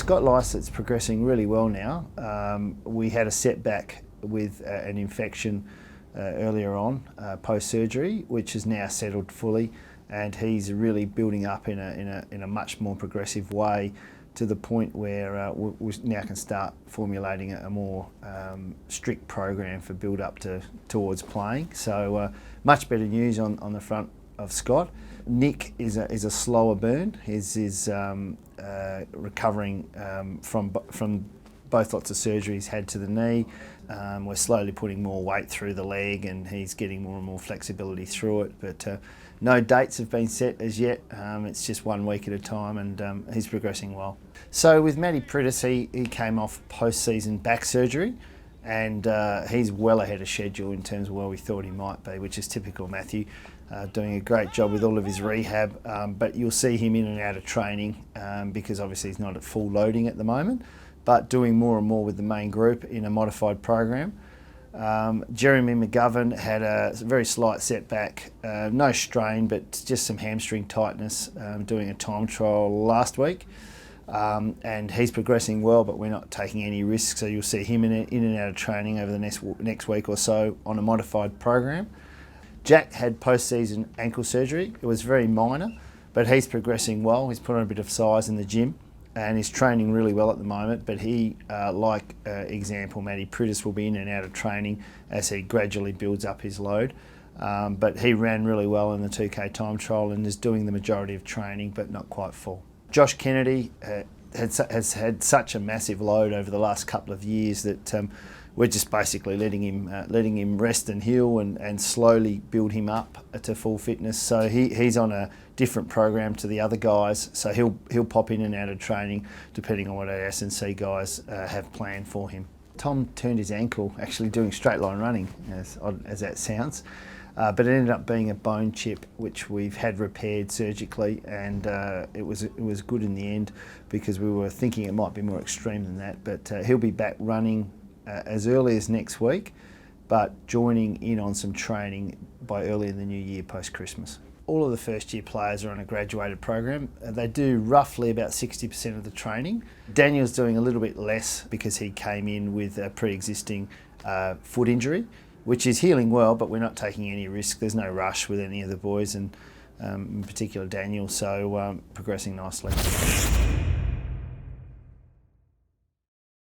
Scott Lycett's progressing really well now. We had a setback with an infection earlier on, post-surgery, which has now settled fully, and he's really building up in a much more progressive way, to the point where we now can start formulating a more strict program for build up towards playing. So much better news on the front of Scott. Nick is a slower burn. He's recovering from both lots of surgeries had to the knee. We're slowly putting more weight through the leg, and he's getting more and more flexibility through it. But no dates have been set as yet. It's just 1 week at a time, and he's progressing well. So with Matty Prittis, he came off post-season back surgery, and he's well ahead of schedule in terms of where we thought he might be, which is typical Matthew. Doing a great job with all of his rehab, but you'll see him in and out of training because obviously he's not at full loading at the moment, but doing more and more with the main group in a modified program. Jeremy McGovern had a very slight setback, no strain, but just some hamstring tightness, doing a time trial last week. And he's progressing well, but we're not taking any risks, so you'll see him in and out of training over the next week or so on a modified program. Jack had post-season ankle surgery. It was very minor, but he's progressing well. He's put on a bit of size in the gym, and he's training really well at the moment. But he, like example, Matty Prittis, will be in and out of training as he gradually builds up his load. But he ran really well in the 2K time trial and is doing the majority of training, but not quite full. Josh Kennedy has had such a massive load over the last couple of years that we're just basically letting him rest and heal and slowly build him up to full fitness. So he's on a different program to the other guys. So he'll pop in and out of training depending on what our S&C guys have planned for him. Tom turned his ankle actually doing straight line running, as odd as that sounds. But it ended up being a bone chip, which we've had repaired surgically, and it was good in the end, because we were thinking it might be more extreme than that. But he'll be back running as early as next week, but joining in on some training by early in the new year, post-Christmas. All of the first year players are on a graduated program. They do roughly about 60% of the training. Daniel's doing a little bit less because he came in with a pre-existing foot injury, which is healing well, but we're not taking any risk. There's no rush with any of the boys, and in particular Daniel, so progressing nicely.